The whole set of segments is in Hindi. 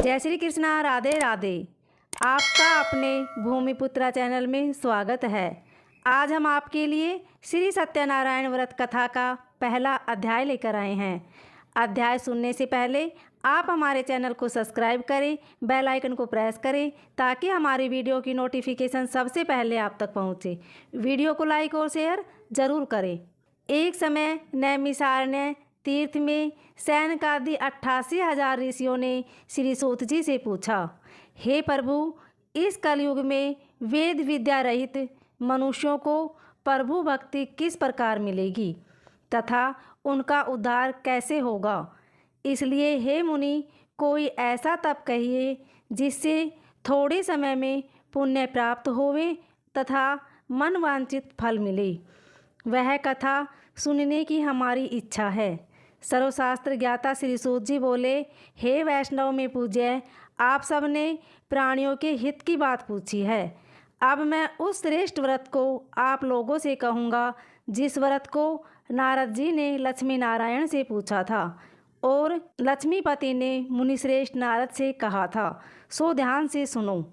जय श्री कृष्णा, राधे राधे। आपका अपने भूमिपुत्रा चैनल में स्वागत है। आज हम आपके लिए श्री सत्यनारायण व्रत कथा का पहला अध्याय लेकर आए हैं। अध्याय सुनने से पहले आप हमारे चैनल को सब्सक्राइब करें, बेल आइकन को प्रेस करें ताकि हमारी वीडियो की नोटिफिकेशन सबसे पहले आप तक पहुंचे। वीडियो को लाइक और शेयर ज़रूर करें। एक समय नैमिषारण्य तीर्थ में सैनकादि 88,000 ऋषियों ने श्री सूत जी से पूछा, हे प्रभु, इस कलयुग में वेद विद्या रहित मनुष्यों को प्रभु भक्ति किस प्रकार मिलेगी तथा उनका उद्धार कैसे होगा। इसलिए हे मुनि, कोई ऐसा तप कहिए जिससे थोड़े समय में पुण्य प्राप्त होवे तथा मन वांछित फल मिले। वह कथा सुनने की हमारी इच्छा है। सर्वशास्त्र ज्ञाता श्री सूत जी बोले, हे वैष्णव में पूज्य, आप सब ने प्राणियों के हित की बात पूछी है। अब मैं उस श्रेष्ठ व्रत को आप लोगों से कहूँगा जिस व्रत को नारद जी ने लक्ष्मी नारायण से पूछा था और लक्ष्मीपति ने मुनिश्रेष्ठ नारद से कहा था। सो ध्यान से सुनो।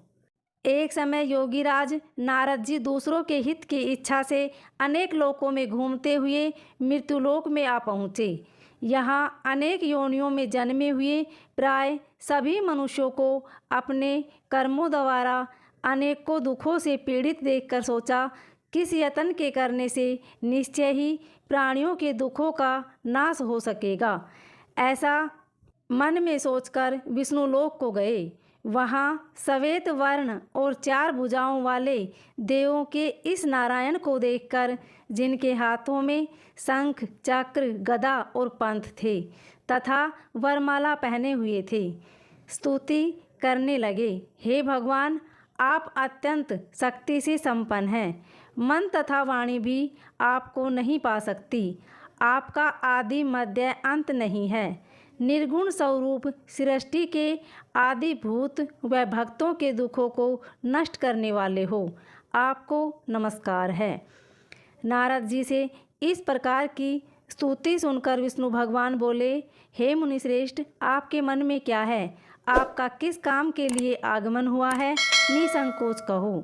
एक समय योगीराज नारद जी दूसरों के हित की इच्छा से अनेक लोकों में घूमते हुए मृत्युलोक में आ पहुँचे। यहाँ अनेक योनियों में जन्मे हुए प्राय सभी मनुष्यों को अपने कर्मों द्वारा अनेकों दुखों से पीड़ित देखकर सोचा, किस यत्न के करने से निश्चय ही प्राणियों के दुखों का नाश हो सकेगा। ऐसा मन में सोचकर विष्णुलोक को गए। वहाँ श्वेत वर्ण और 4 भुजाओं वाले देवों के इस नारायण को देखकर, जिनके हाथों में शंख, चक्र, गदा और पंथ थे तथा वरमाला पहने हुए थे, स्तुति करने लगे। हे भगवान, आप अत्यंत शक्ति से संपन्न हैं। मन तथा वाणी भी आपको नहीं पा सकती। आपका आदि मध्य अंत नहीं है। निर्गुण स्वरूप सृष्टि के आदिभूत व भक्तों के दुखों को नष्ट करने वाले हो, आपको नमस्कार है। नारद जी से इस प्रकार की स्तुति सुनकर विष्णु भगवान बोले, हे मुनिश्रेष्ठ, आपके मन में क्या है? आपका किस काम के लिए आगमन हुआ है? निसंकोच कहो।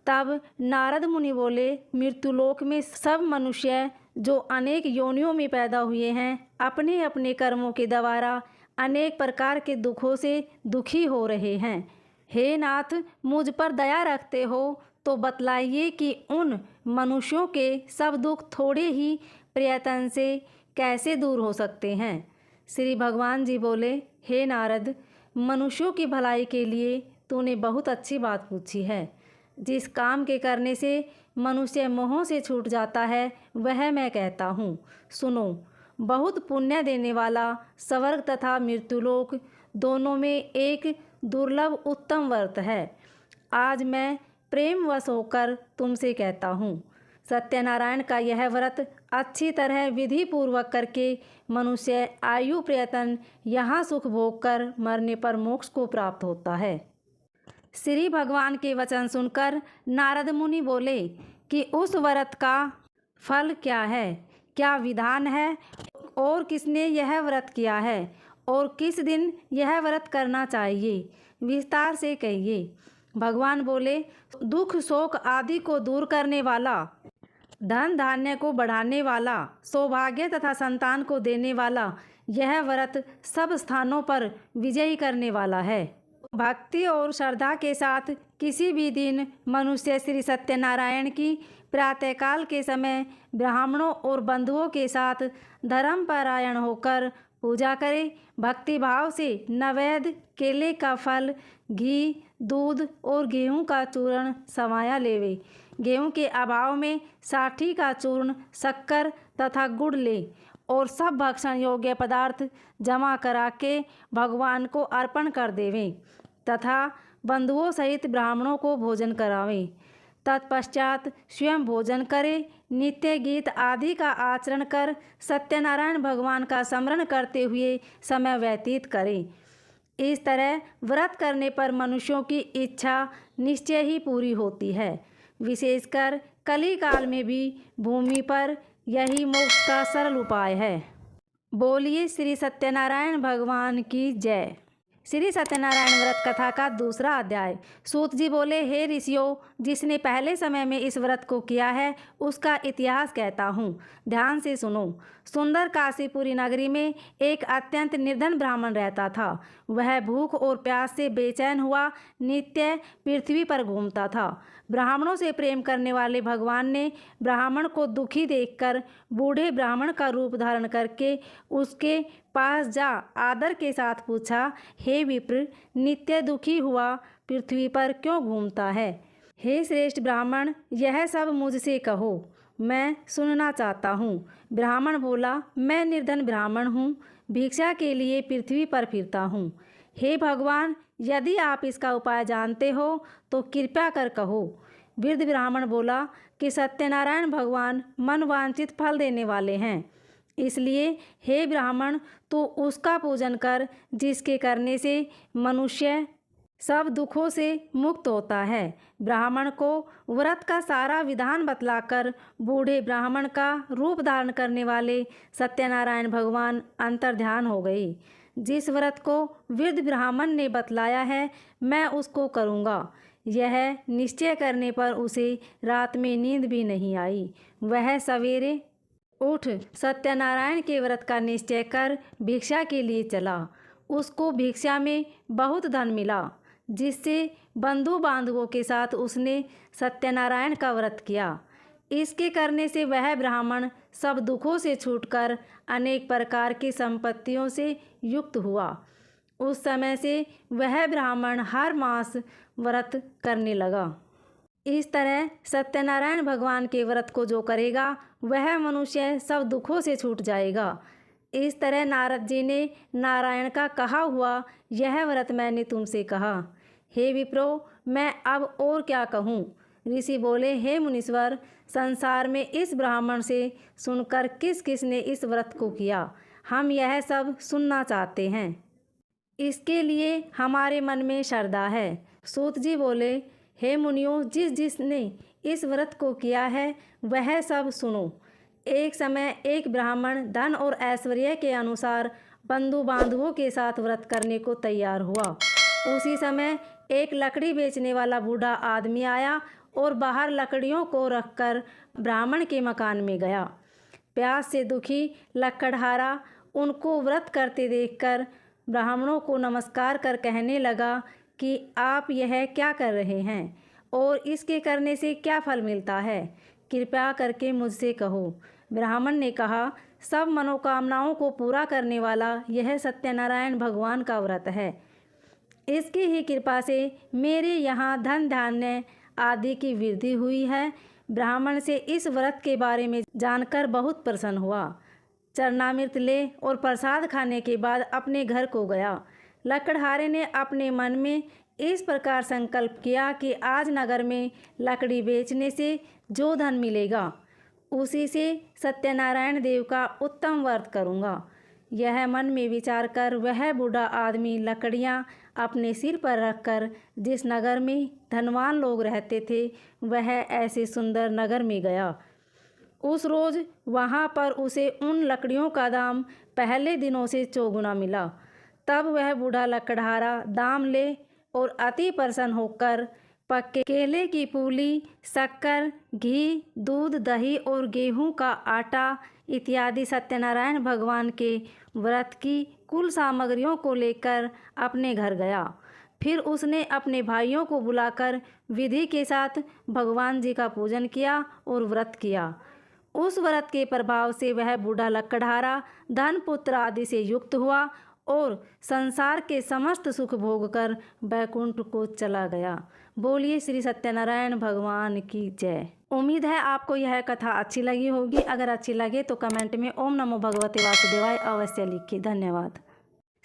तब नारद मुनि बोले, मृत्युलोक में सब मनुष्य जो अनेक योनियों में पैदा हुए हैं, अपने अपने कर्मों के द्वारा अनेक प्रकार के दुखों से दुखी हो रहे हैं। हे नाथ, मुझ पर दया रखते हो तो बतलाइए कि उन मनुष्यों के सब दुख थोड़े ही प्रयत्न से कैसे दूर हो सकते हैं। श्री भगवान जी बोले, हे नारद, मनुष्यों की भलाई के लिए तूने बहुत अच्छी बात पूछी है। जिस काम के करने से मनुष्य मोहों से छूट जाता है वह मैं कहता हूँ। सुनो। बहुत पुण्य देने वाला स्वर्ग तथा मृत्युलोक दोनों में एक दुर्लभ उत्तम व्रत है। आज मैं प्रेमवश होकर तुमसे कहता हूँ। सत्यनारायण का यह व्रत अच्छी तरह विधि पूर्वक करके मनुष्य आयु प्रयत्न यहाँ सुख भोग कर मरने पर मोक्ष को प्राप्त होता है। श्री भगवान के वचन सुनकर नारद मुनि बोले कि उस व्रत का फल क्या है, क्या विधान है और किसने यह व्रत किया है और किस दिन यह व्रत करना चाहिए, विस्तार से कहिए। भगवान बोले, दुख शोक आदि को दूर करने वाला, धन धान्य को बढ़ाने वाला, सौभाग्य तथा संतान को देने वाला यह व्रत सब स्थानों पर विजयी करने वाला है। भक्ति और श्रद्धा के साथ किसी भी दिन मनुष्य श्री सत्यनारायण की प्रातःकाल के समय ब्राह्मणों और बंधुओं के साथ धर्मपरायण होकर पूजा करे। भक्ति भाव से नैवेद्य, केले का फल, घी, दूध और गेहूं का चूर्ण समाया लेवे। गेहूं के अभाव में साठी का चूर्ण, शक्कर तथा गुड़ ले और सब भक्षण योग्य पदार्थ जमा करा के भगवान को अर्पण कर देवें तथा बंधुओं सहित ब्राह्मणों को भोजन करावें। तत्पश्चात स्वयं भोजन करें। नित्य गीत आदि का आचरण कर सत्यनारायण भगवान का स्मरण करते हुए समय व्यतीत करें। इस तरह व्रत करने पर मनुष्यों की इच्छा निश्चय ही पूरी होती है। विशेषकर कली काल में भी भूमि पर यही मोक्ष का सरल उपाय है। बोलिए श्री सत्यनारायण भगवान की जय। श्री सत्यनारायण व्रत कथा का दूसरा अध्याय। सूत जी बोले, हे ऋषियों, जिसने पहले समय में इस व्रत को किया है उसका इतिहास कहता हूँ, ध्यान से सुनो। सुंदर काशीपुरी नगरी में एक अत्यंत निर्धन ब्राह्मण रहता था। वह भूख और प्यास से बेचैन हुआ नित्य पृथ्वी पर घूमता था। ब्राह्मणों से प्रेम करने वाले भगवान ने ब्राह्मण को दुखी देखकर बूढ़े ब्राह्मण का रूप धारण करके उसके पास जा आदर के साथ पूछा, हे विप्र, नित्य दुखी हुआ पृथ्वी पर क्यों घूमता है? हे श्रेष्ठ ब्राह्मण, यह सब मुझसे कहो, मैं सुनना चाहता हूँ। ब्राह्मण बोला, मैं निर्धन ब्राह्मण हूँ, भिक्षा के लिए पृथ्वी पर फिरता हूँ। हे भगवान, यदि आप इसका उपाय जानते हो तो कृपया कर कहो। वृद्ध ब्राह्मण बोला कि सत्यनारायण भगवान मनवांछित फल देने वाले हैं, इसलिए हे ब्राह्मण, तो उसका पूजन कर, जिसके करने से मनुष्य सब दुखों से मुक्त होता है। ब्राह्मण को व्रत का सारा विधान बतलाकर बूढ़े ब्राह्मण का रूप धारण करने वाले सत्यनारायण भगवान अंतर्ध्यान हो गई। जिस व्रत को वृद्ध ब्राह्मण ने बतलाया है, मैं उसको करूँगा। यह निश्चय करने पर उसे रात में नींद भी नहीं आई। वह सवेरे उठ सत्यनारायण के व्रत का निश्चय कर भिक्षा के लिए चला। उसको भिक्षा में बहुत धन मिला, जिससे बंधु बांधवों के साथ उसने सत्यनारायण का व्रत किया। इसके करने से वह ब्राह्मण सब दुखों से छूटकर अनेक प्रकार की संपत्तियों से युक्त हुआ। उस समय से वह ब्राह्मण हर मास व्रत करने लगा। इस तरह सत्यनारायण भगवान के व्रत को जो करेगा वह मनुष्य सब दुखों से छूट जाएगा। इस तरह नारद जी ने नारायण का कहा हुआ यह व्रत मैंने तुमसे कहा। हे विप्रो, मैं अब और क्या कहूँ? ऋषि बोले, हे मुनीश्वर, संसार में इस ब्राह्मण से सुनकर किस किस ने इस व्रत को किया, हम यह सब सुनना चाहते हैं। इसके लिए हमारे मन में श्रद्धा है। सूत जी बोले, हे मुनियों, जिस जिसने इस व्रत को किया है वह सब सुनो। एक समय एक ब्राह्मण धन और ऐश्वर्य के अनुसार बंधु बांधवों के साथ व्रत करने को तैयार हुआ। उसी समय एक लकड़ी बेचने वाला बूढ़ा आदमी आया और बाहर लकड़ियों को रखकर ब्राह्मण के मकान में गया। प्यास से दुखी लकड़हारा उनको व्रत करते देखकर ब्राह्मणों को नमस्कार कर कहने लगा कि आप यह क्या कर रहे हैं और इसके करने से क्या फल मिलता है, कृपया करके मुझसे कहो। ब्राह्मण ने कहा, सब मनोकामनाओं को पूरा करने वाला यह सत्यनारायण भगवान का व्रत है। इसकी ही कृपा से मेरे यहाँ धन धान्य आदि की वृद्धि हुई है। ब्राह्मण से इस व्रत के बारे में जानकर बहुत प्रसन्न हुआ। चरणामृत ले और प्रसाद खाने के बाद अपने घर को गया। लकड़हारे ने अपने मन में इस प्रकार संकल्प किया कि आज नगर में लकड़ी बेचने से जो धन मिलेगा उसी से सत्यनारायण देव का उत्तम व्रत करूँगा। यह मन में विचार कर वह बूढ़ा आदमी लकड़ियाँ अपने सिर पर रखकर जिस नगर में धनवान लोग रहते थे वह ऐसे सुंदर नगर में गया। उस रोज़ वहाँ पर उसे उन लकड़ियों का दाम पहले दिनों से चौगुना मिला। तब वह बूढ़ा लकड़हारा दाम ले और अति प्रसन्न होकर पक्के केले की पूली, शक्कर, घी, दूध, दही और गेहूं का आटा इत्यादि सत्यनारायण भगवान के व्रत की कुल सामग्रियों को लेकर अपने घर गया। फिर उसने अपने भाइयों को बुलाकर विधि के साथ भगवान जी का पूजन किया और व्रत किया। उस व्रत के प्रभाव से वह बूढ़ा लकड़हारा धन पुत्र आदि से युक्त हुआ और संसार के समस्त सुख भोग कर बैकुंठ को चला गया। बोलिए श्री सत्यनारायण भगवान की जय। उम्मीद है आपको यह कथा अच्छी लगी होगी। अगर अच्छी लगे तो कमेंट में ओम नमो भगवते वासुदेवाय अवश्य लिखिए। धन्यवाद।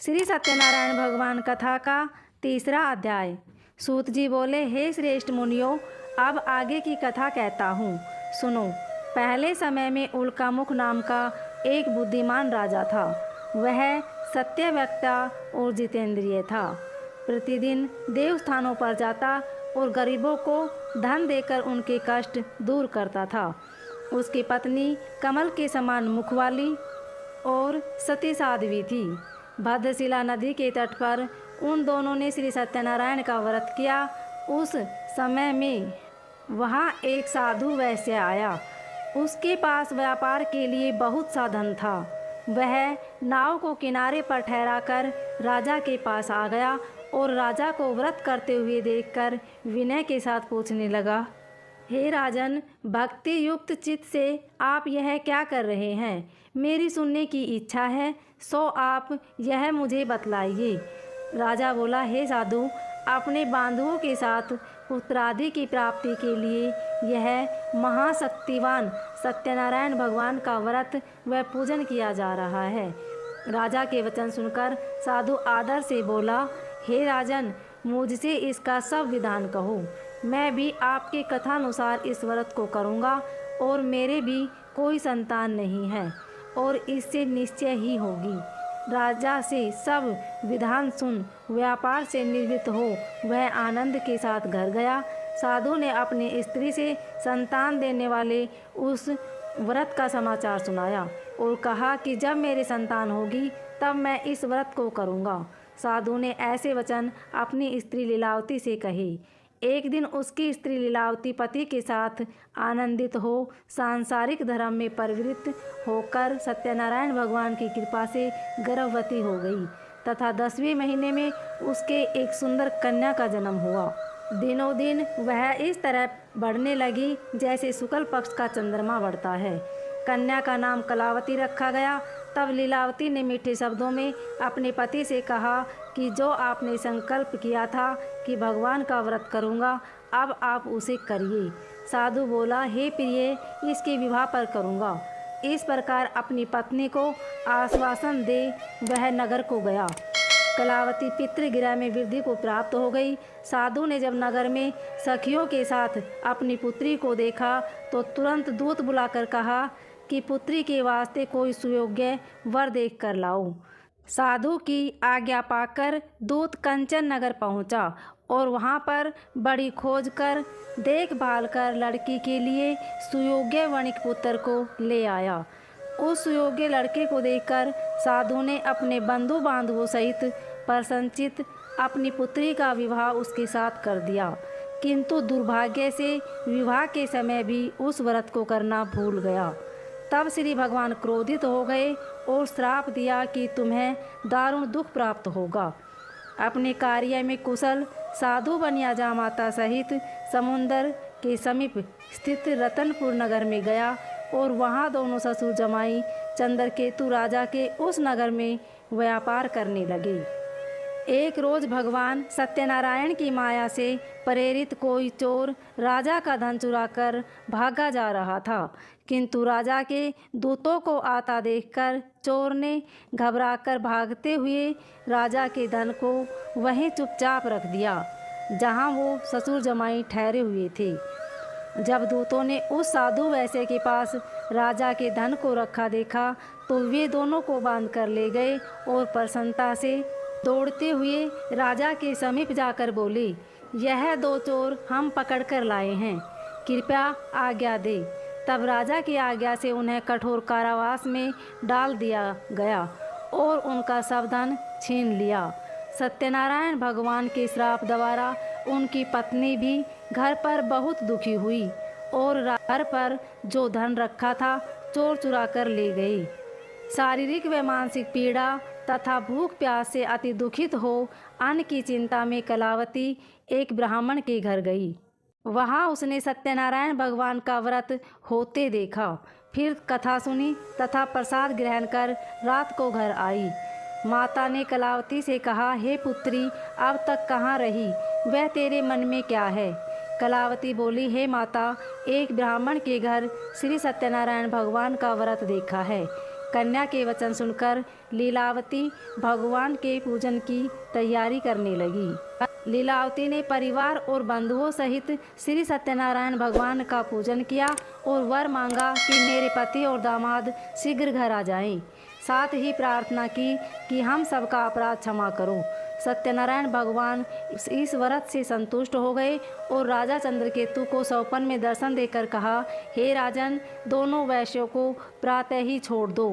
श्री सत्यनारायण भगवान कथा का तीसरा अध्याय। सूत जी बोले, हे श्रेष्ठ मुनियों, अब आगे की कथा कहता हूँ, सुनो। पहले समय में उल्कामुख नाम का एक बुद्धिमान राजा था। वह सत्यवक्ता और जितेंद्रिय था। प्रतिदिन देवस्थानों पर जाता और गरीबों को धन देकर उनके कष्ट दूर करता था। उसकी पत्नी कमल के समान मुख वाली और सती साध्वी थी। भद्रशिला नदी के तट पर उन दोनों ने श्री सत्यनारायण का व्रत किया। उस समय में वहाँ एक साधु वैश्य आया। उसके पास व्यापार के लिए बहुत सा धन था। वह नाव को किनारे पर ठहराकर राजा के पास आ गया और राजा को व्रत करते हुए देखकर विनय के साथ पूछने लगा, हे राजन, भक्ति युक्त चित्त से आप यह क्या कर रहे हैं? मेरी सुनने की इच्छा है, सो आप यह मुझे बतलाइए। राजा बोला, हे साधु, अपने बांधुओं के साथ पुत्रादि की प्राप्ति के लिए यह महाशक्तिवान सत्यनारायण भगवान का व्रत व पूजन किया जा रहा है। राजा के वचन सुनकर साधु आदर से बोला, हे राजन, मुझसे इसका सब विधान कहो। मैं भी आपके कथानुसार इस व्रत को करूँगा और मेरे भी कोई संतान नहीं है और इससे निश्चय ही होगी। राजा से सब विधान सुन व्यापार से निवृत्त हो वह आनंद के साथ घर गया। साधु ने अपनी स्त्री से संतान देने वाले उस व्रत का समाचार सुनाया और कहा कि जब मेरी संतान होगी तब मैं इस व्रत को करूँगा। साधु ने ऐसे वचन अपनी स्त्री लीलावती से कहे। एक दिन उसकी स्त्री लीलावती पति के साथ आनंदित हो सांसारिक धर्म में प्रवृत्त होकर सत्यनारायण भगवान की कृपा से गर्भवती हो गई तथा 10वें महीने में उसके एक सुंदर कन्या का जन्म हुआ। दिनों दिन वह इस तरह बढ़ने लगी जैसे शुक्ल पक्ष का चंद्रमा बढ़ता है। कन्या का नाम कलावती रखा गया। तब लीलावती ने मीठे शब्दों में अपने पति से कहा कि जो आपने संकल्प किया था कि भगवान का व्रत करूँगा, अब आप उसे करिए। साधु बोला, हे प्रिय, इसके विवाह पर करूँगा। इस प्रकार अपनी पत्नी को आश्वासन दे वह नगर को गया। कलावती पितृगृह में वृद्धि को प्राप्त हो गई। साधु ने जब नगर में सखियों के साथ अपनी पुत्री को देखा तो तुरंत दूत बुलाकर कहा कि पुत्री के वास्ते कोई सुयोग्य वर देख कर लाओ। साधु की आज्ञा पाकर दूत कंचन नगर पहुंचा और वहां पर बड़ी खोज कर देखभाल कर लड़की के लिए सुयोग्य वणिक पुत्र को ले आया। उस सुयोग्य लड़के को देखकर साधु ने अपने बंधु बांधवों सहित प्रसन्नचित्त अपनी पुत्री का विवाह उसके साथ कर दिया। किंतु दुर्भाग्य से विवाह के समय भी उस व्रत को करना भूल गया। तब श्री भगवान क्रोधित हो गए और श्राप दिया कि तुम्हें दारुण दुख प्राप्त होगा। अपने कार्य में कुशल साधु बनिया जामाता सहित समुंदर के समीप स्थित रतनपुर नगर में गया और वहाँ दोनों ससुर जमाई चंद्रकेतु राजा के उस नगर में व्यापार करने लगे। एक रोज भगवान सत्यनारायण की माया से प्रेरित कोई चोर राजा का धन चुराकर भागा जा रहा था, किंतु राजा के दूतों को आता देखकर चोर ने घबराकर भागते हुए राजा के धन को वहीं चुपचाप रख दिया जहां वो ससुर जमाई ठहरे हुए थे। जब दूतों ने उस साधु वैश्य के पास राजा के धन को रखा देखा तो वे दोनों को बांध कर ले गए और प्रसन्नता से दौड़ते हुए राजा के समीप जाकर बोले, यह दो चोर हम पकड़ कर लाए हैं, कृपया आज्ञा दे। तब राजा की आज्ञा से उन्हें कठोर कारावास में डाल दिया गया और उनका सब धन छीन लिया। सत्यनारायण भगवान के श्राप द्वारा उनकी पत्नी भी घर पर बहुत दुखी हुई और घर पर जो धन रखा था चोर चुरा कर ले गए। शारीरिक व मानसिक पीड़ा तथा भूख प्यास से अति दुखित हो अन्न की चिंता में कलावती एक ब्राह्मण के घर गई। वहाँ उसने सत्यनारायण भगवान का व्रत होते देखा। फिर कथा सुनी तथा प्रसाद ग्रहण कर रात को घर आई। माता ने कलावती से कहा, हे पुत्री, अब तक कहाँ रही? वह तेरे मन में क्या है? कलावती बोली, हे माता, एक ब्राह्मण के घर श्री सत्यनारायण भगवान का व्रत देखा है। कन्या के वचन सुनकर लीलावती भगवान के पूजन की तैयारी करने लगी। लीलावती ने परिवार और बंधुओं सहित श्री सत्यनारायण भगवान का पूजन किया और वर मांगा कि मेरे पति और दामाद शीघ्र घर आ जाएं। साथ ही प्रार्थना की कि हम सबका अपराध क्षमा करो। सत्यनारायण भगवान इस व्रत से संतुष्ट हो गए और राजा चंद्रकेतु को स्वप्न में दर्शन देकर कहा, हे राजन, दोनों वैश्यों को प्रातः ही छोड़ दो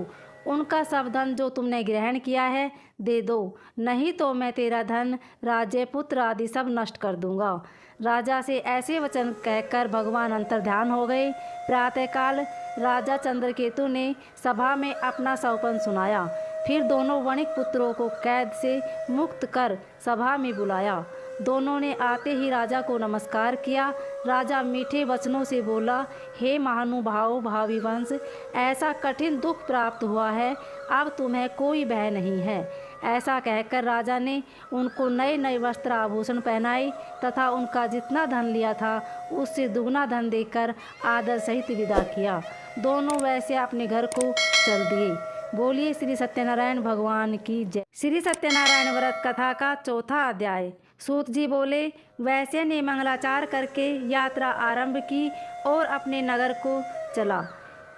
उनका सब धन जो तुमने ग्रहण किया है दे दो, नहीं तो मैं तेरा धन, राज्य, पुत्र आदि सब नष्ट कर दूंगा। राजा से ऐसे वचन कहकर भगवान अंतर्ध्यान हो गए। प्रातःकाल राजा चंद्रकेतु ने सभा में अपना सौपन सुनाया। फिर दोनों वणिक पुत्रों को कैद से मुक्त कर सभा में बुलाया। दोनों ने आते ही राजा को नमस्कार किया। राजा मीठे वचनों से बोला, हे महानुभाव भावी वंश, ऐसा कठिन दुख प्राप्त हुआ है, अब तुम्हें कोई भय नहीं है। ऐसा कहकर राजा ने उनको नए नए वस्त्र आभूषण पहनाए तथा उनका जितना धन लिया था उससे दुगना धन देकर आदर सहित विदा किया। दोनों वैसे अपने घर को चल दिए। बोलिए श्री सत्यनारायण भगवान की जय। श्री सत्यनारायण व्रत कथा का चौथा अध्याय। सूत जी बोले, वैश्य ने मंगलाचार करके यात्रा आरंभ की और अपने नगर को चला।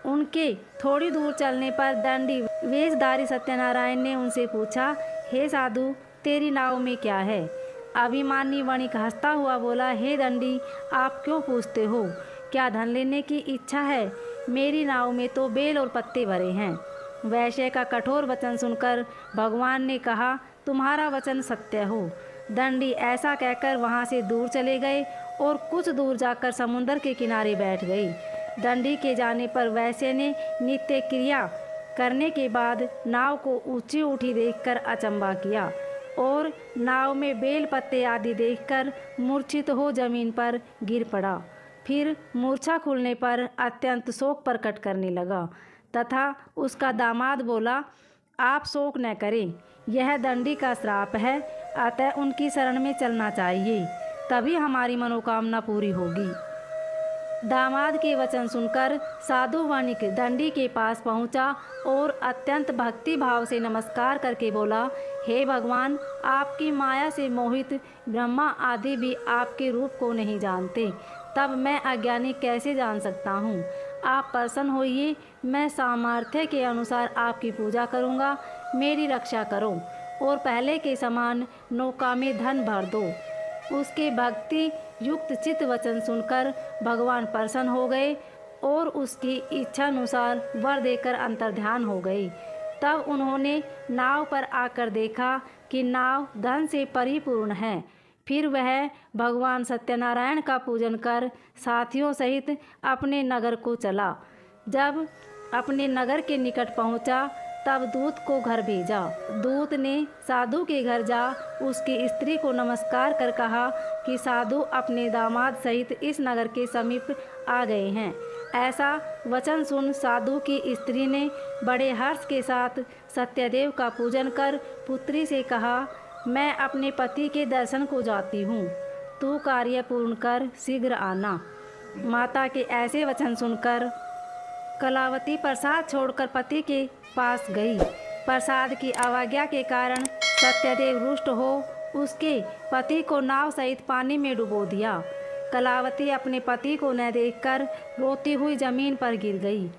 उनके थोड़ी दूर चलने पर दंडी वेशधारी सत्यनारायण ने उनसे पूछा, हे साधु, तेरी नाव में क्या है? अभिमानी वणिक हंसता हुआ बोला, हे दंडी, आप क्यों पूछते हो? क्या धन लेने की इच्छा है? मेरी नाव में तो बेल और पत्ते भरे हैं। वैश्य का कठोर वचन सुनकर भगवान ने कहा, तुम्हारा वचन सत्य हो। दंडी ऐसा कहकर वहाँ से दूर चले गए और कुछ दूर जाकर समुद्र के किनारे बैठ गई। दंडी के जाने पर वैश्य ने नित्य क्रिया करने के बाद नाव को ऊंची उठी देखकर अचंभा किया और नाव में बेल पत्ते आदि देखकर मूर्छित हो जमीन पर गिर पड़ा। फिर मूर्छा खुलने पर अत्यंत शोक प्रकट करने लगा तथा उसका दामाद बोला, आप शोक न करें, यह दंडी का श्राप है, अतः उनकी शरण में चलना चाहिए, तभी हमारी मनोकामना पूरी होगी। दामाद के वचन सुनकर साधु वणिक दंडी के पास पहुंचा और अत्यंत भक्ति भाव से नमस्कार करके बोला, हे भगवान, आपकी माया से मोहित ब्रह्मा आदि भी आपके रूप को नहीं जानते, तब मैं अज्ञानी कैसे जान सकता हूँ? आप प्रसन्न होइए, मैं सामर्थ्य के अनुसार आपकी पूजा करूँगा, मेरी रक्षा करो और पहले के समान नौका में धन भर दो। उसके भक्ति युक्त चित वचन सुनकर भगवान प्रसन्न हो गए और उसकी इच्छानुसार वर देकर अंतर्ध्यान हो गए। तब उन्होंने नाव पर आकर देखा कि नाव धन से परिपूर्ण है। फिर वह भगवान सत्यनारायण का पूजन कर साथियों सहित अपने नगर को चला। जब अपने नगर के निकट पहुंचा तब दूत को घर भेजा। दूत ने साधु के घर जा उसकी स्त्री को नमस्कार कर कहा कि साधु अपने दामाद सहित इस नगर के समीप आ गए हैं। ऐसा वचन सुन साधु की स्त्री ने बड़े हर्ष के साथ सत्यदेव का पूजन कर पुत्री से कहा, मैं अपने पति के दर्शन को जाती हूँ, तू कार्य पूर्ण कर शीघ्र आना। माता के ऐसे वचन सुनकर कलावती प्रसाद छोड़कर पति के पास गई। प्रसाद की अवज्ञा के कारण सत्यदेव रुष्ट हो उसके पति को नाव सहित पानी में डुबो दिया। कलावती अपने पति को न देखकर रोती हुई जमीन पर गिर गई।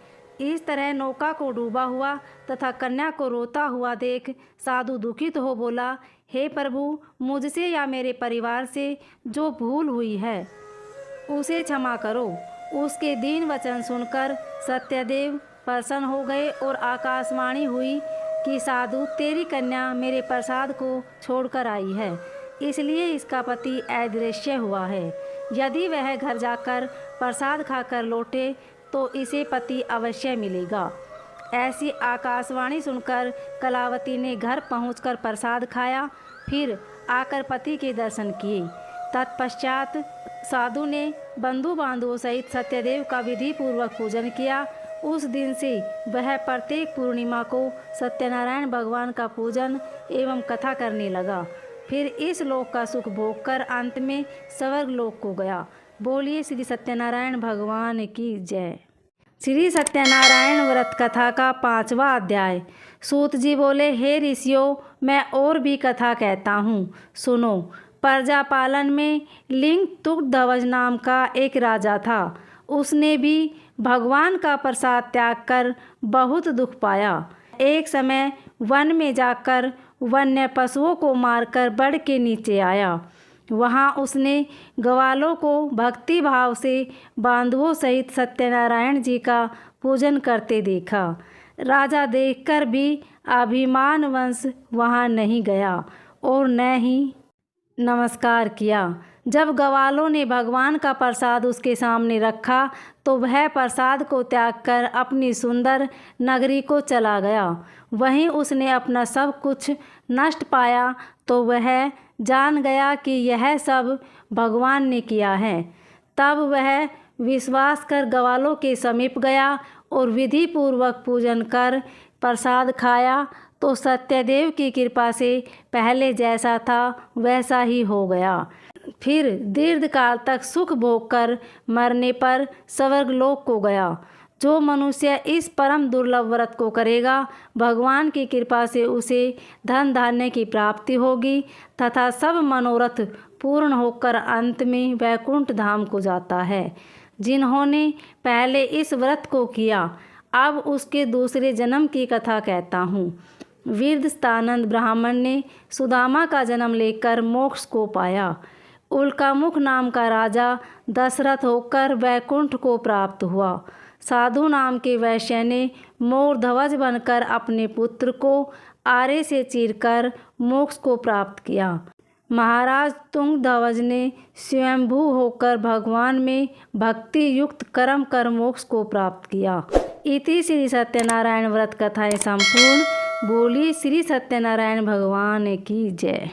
इस तरह नौका को डूबा हुआ तथा कन्या को रोता हुआ देख साधु दुखित हो बोला, हे प्रभु, मुझसे या मेरे परिवार से जो भूल हुई है उसे क्षमा करो। उसके दीन वचन सुनकर सत्यदेव प्रसन्न हो गए और आकाशवाणी हुई कि साधु, तेरी कन्या मेरे प्रसाद को छोड़कर आई है, इसलिए इसका पति अदृश्य हुआ है। यदि वह घर जाकर प्रसाद खाकर लौटे तो इसे पति अवश्य मिलेगा। ऐसी आकाशवाणी सुनकर कलावती ने घर पहुंचकर प्रसाद खाया, फिर आकर पति के दर्शन किए। तत्पश्चात साधु ने बंधु बांधवों सहित सत्यदेव का विधि पूर्वक पूजन किया। उस दिन से वह प्रत्येक पूर्णिमा को सत्यनारायण भगवान का पूजन एवं कथा करने लगा। फिर इस लोक का सुख भोग कर अंत में स्वर्ग लोक को गया। बोलिए श्री सत्यनारायण भगवान की जय। श्री सत्यनारायण व्रत कथा का 5वां अध्याय। सूत जी बोले, हे ऋषियों, मैं और भी कथा कहता हूँ, सुनो। प्रजा पालन में लिंग तुग्धध्वज नाम का एक राजा था। उसने भी भगवान का प्रसाद त्याग कर बहुत दुख पाया। एक समय वन में जाकर वन्य पशुओं को मारकर बड़ के नीचे आया। वहाँ उसने ग्वालों को भक्ति भाव से बांधवों सहित सत्यनारायण जी का पूजन करते देखा। राजा देखकर भी अभिमानवश वहाँ नहीं गया और न ही नमस्कार किया। जब ग्वालों ने भगवान का प्रसाद उसके सामने रखा तो वह प्रसाद को त्याग कर अपनी सुंदर नगरी को चला गया। वहीं उसने अपना सब कुछ नष्ट पाया तो वह जान गया कि यह सब भगवान ने किया है। तब वह विश्वास कर ग्वालों के समीप गया और विधि पूर्वक पूजन कर प्रसाद खाया तो सत्यदेव की कृपा से पहले जैसा था वैसा ही हो गया। फिर दीर्घकाल तक सुख भोग कर मरने पर स्वर्गलोक को गया। जो मनुष्य इस परम दुर्लभ व्रत को करेगा भगवान की कृपा से उसे धन धान्य की प्राप्ति होगी तथा सब मनोरथ पूर्ण होकर अंत में वैकुंठ धाम को जाता है। जिन्होंने पहले इस व्रत को किया अब उसके दूसरे जन्म की कथा कहता हूँ। वीरस्थानंद ब्राह्मण ने सुदामा का जन्म लेकर मोक्ष को पाया। उल्कामुख नाम का राजा दशरथ होकर वैकुंठ को प्राप्त हुआ। साधु नाम के वैश्य ने मोरध्वज बनकर अपने पुत्र को आरे से चीरकर मोक्ष को प्राप्त किया। महाराज तुंगध्वज ने स्वयंभू होकर भगवान में भक्ति युक्त कर्म कर मोक्ष को प्राप्त किया। इति श्री सत्यनारायण व्रत कथाएं संपूर्ण। बोली श्री सत्यनारायण भगवान की जय।